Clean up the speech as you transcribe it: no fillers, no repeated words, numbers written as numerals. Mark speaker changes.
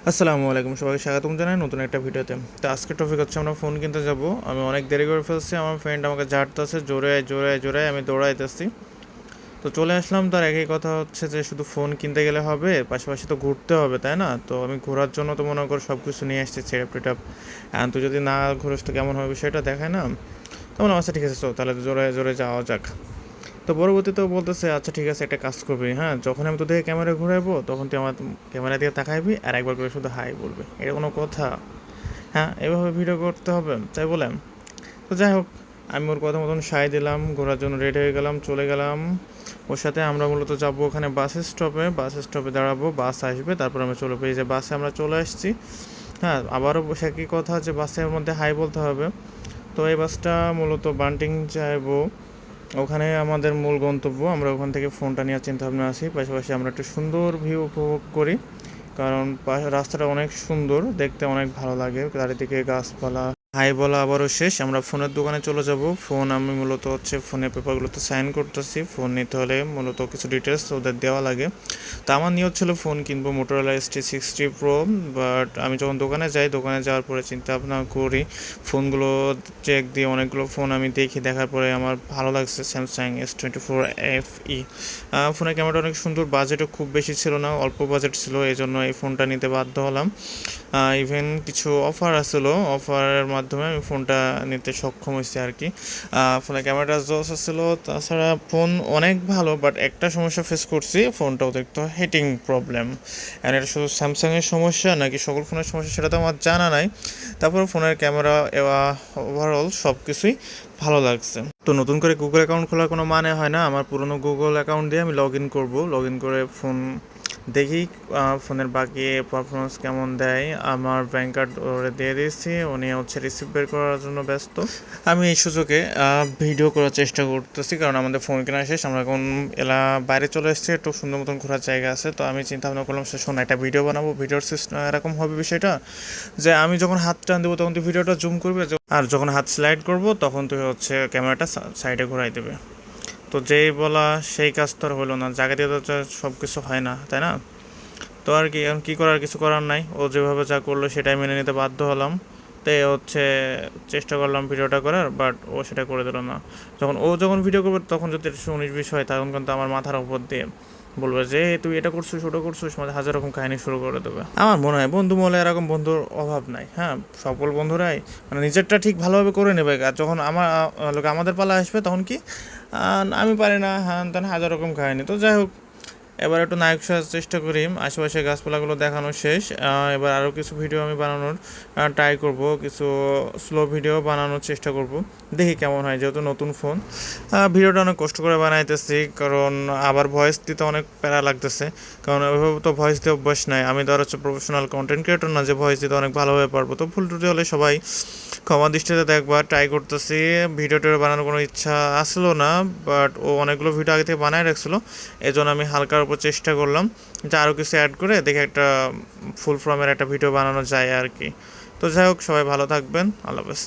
Speaker 1: আসসালামু আলাইকুম, সবাইকে স্বাগতম জানাই নতুন একটা ভিডিওতে। তো আজকের টপিক হচ্ছে আমরা ফোন কিনতে যাব। আমি অনেক দেরি করে ফেলছি, আমার ফ্রেন্ড আমাকে ঝাড়তেছে জোরে জোরে জোরে, আমি দৌড়াইতেছি। তো চলে আসলাম, তার একই কথা হচ্ছে যে শুধু ফোন কিনতে গেলে হবে, পাশাপাশি তো ঘুরতে হবে, তাই না? তো আমি ঘোরার জন্য তো মনে কর সব কিছু নিয়ে আসছি, সেটআপ টেটআপ। এখন তুই যদি না ঘুরিস তো কেমন হবে, বিষয়টা দেখায় না? তখন আচ্ছা ঠিক আছে, চল তাহলে জোরে জোরে যাওয়া যাক। তো পরবর্তীতেও বলতেছে আচ্ছা ঠিক আছে, একটা কাজ করবি, হ্যাঁ, যখন আমি তোদের ক্যামেরা ঘুরাইবো তখন তুই আমার ক্যামেরা দিয়ে তাকাইবি আর একবার করে শুধু হাই বলবি। এটা কোনো কথা? হ্যাঁ, এভাবে ভিডিও করতে হবে, তাই বলে। তো যাই হোক, আমি ওর কথা মতন সায় দিলাম, ঘোরার জন্য রেডি হয়ে গেলাম, চলে গেলাম ওর সাথে। আমরা মূলত যাবো ওখানে বাস স্টপে দাঁড়াবো, বাস আসবে, তারপর আমরা চলে পেয়ে যে বাসে আমরা চলে আসছি। হ্যাঁ, আবারও একই কথা যে বাসের মধ্যে হাই বলতে হবে। তো এই বাসটা মূলত বান্টিং যাইবো, ওখানে আমাদের মূল গন্তব্য। আমরা ওখান থেকে ফোনটা নেওয়ার চিন্তাভাবনা আছি, পাশাপাশি আমরা একটা সুন্দর ভিউ উপভোগ করি, কারণ রাস্তাটা অনেক সুন্দর দেখতে, অনেক ভালো লাগে, চারিদিকে গাছপালা। হাই বলা আবারও শেষ, আমরা ফোনের দোকানে চলে যাব। ফোন আমি মূলত হচ্ছে ফোনের পেপারগুলোতে সাইন করতেছি। ফোন নিতে হলে মূলত কিছু ডিটেলস ওদের দেওয়া লাগে। তো আমার নিয়ত ছিল ফোন কিনবো মোটোরোলা ST60 Pro, বাট আমি যখন দোকানে যাই, দোকানে যাওয়ার পরে চিন্তা ভাবনা করি, ফোনগুলো চেক দিয়ে অনেকগুলো ফোন আমি দেখার পরে আমার ভালো লাগছে স্যামসাং S24 FE। ফোনের ক্যামেরাটা অনেক সুন্দর, বাজেটও খুব বেশি ছিল না, অল্প বাজেট ছিল, এই জন্য এই ফোনটা নিতে বাধ্য হলাম। ইভেন কিছু অফার আসছিলো, অফারের মাধ্যমে আমি ফোনটা নিতে সক্ষম হয়েছি আর কি। ফোনের ক্যামেরাটা জস আসছিলো, তাছাড়া ফোন অনেক ভালো, বাট একটা সমস্যা ফেস করছি, ফোনটা অতিরিক্ত হিটিং প্রবলেম। আর এটা শুধু স্যামসাংয়ের সমস্যা নাকি সকল ফোনের সমস্যা সেটা তো আমার জানা নাই। তারপরে ফোনের ক্যামেরা ওভারঅল সব কিছুই ভালো লাগছে। তো নতুন করে গুগল অ্যাকাউন্ট খোলার কোনো মানে হয় না, আমার পুরনো গুগল অ্যাকাউন্ট দিয়ে আমি লগ ইন করবো। লগ ইন করে ফোন দেখি ফোনের বাকি পারফরমেন্স কেমন দেয়। আমার ব্যাংক কার্ড ওরে দিয়ে দিয়েছি, উনি হচ্ছে রিসিভ বের করার জন্য ব্যস্ত। আমি এই সুযোগে ভিডিও করার চেষ্টা করতেছি, কারণ আমাদের ফোন কেনা শেষ, আমরা এখন বাইরে চলে এসেছি, একটু সুন্দর মতন ঘোরার জায়গা আছে। তো আমি চিন্তা ভাবনা করলাম সে শোনা একটা ভিডিও বানাবো। ভিডিওর সিস্টেম এরকম হবে বিষয়টা যে আমি যখন হাত টান দেবো তখন তুই ভিডিওটা জুম করবে, আর যখন হাত স্লাইড করবো তখন তুই হচ্ছে ক্যামেরাটা সাইডে ঘোরাই দেবে। তো যেই বলা সেই কাজ তো আর হলো না, জায়গা দিয়ে তো সব কিছু হয় না, তাই না? তো আর কি, এখন কী করার, কিছু করার নাই, ও যেভাবে যা করলো সেটাই মেনে নিতে বাধ্য হলাম। তো হচ্ছে চেষ্টা করলাম ভিডিওটা করার, বাট ও সেটা করে দিল না। যখন ভিডিও করবে তখন যদি 19-20 হয়, তখন কিন্তু আমার মাথার উপর দিয়ে বলবে যে তুই এটা করছিস ওটা করছিস, মানে হাজার রকম কাহিনী শুরু করে দেবে। আমার মনে হয় বন্ধু মহলে এরকম বন্ধুর অভাব নাই। হ্যাঁ, সকল বন্ধুরাই মানে নিজেরটা ঠিক ভালোভাবে করে নেবে, আর যখন আমাদের পালা আসবে তখন কি আমি পারি না, হ্যাঁ তেন হাজার রকম কাহিনী। তো যাই হোক, এবার একটু নায়ক সাজার চেষ্টা করি। আশেপাশে গাছপালাগুলো দেখানো শেষ, এবার আরও কিছু ভিডিও আমি বানানোর ট্রাই করব, কিছু স্লো ভিডিও বানানোর চেষ্টা করব, দেখি কেমন হয়, যেহেতু নতুন ফোন। ভিডিওটা অনেক কষ্ট করে বানাইতেছি, কারণ আবার ভয়েস দিতে অনেক প্যারা লাগতেছে, কারণ ওইভাবে তো ভয়েস দিয়ে অভ্যাস নাই। আমি তো আর হচ্ছে প্রফেশনাল কন্টেন্ট ক্রিয়েটর না যে ভয়েস দিতে অনেক ভালোভাবে পারবো। তো ভুল ত্রুটি হলে সবাই ক্ষমা দৃষ্টিতে দেখবা, ট্রাই করতেছি। ভিডিওটা বানানোর কোনো ইচ্ছা আসলো না, বাট ও অনেকগুলো ভিডিও আগে থেকে বানায় রাখছিলো, এই জন্য আমি হালকার উপর চেষ্টা করলাম যে আরও কিছু অ্যাড করে দেখে একটা ফুল ফর্মের একটা ভিডিও বানানো যায় আর কি। তো যাই হোক, সবাই ভালো থাকবেন, আল্লাহ হাফেজ।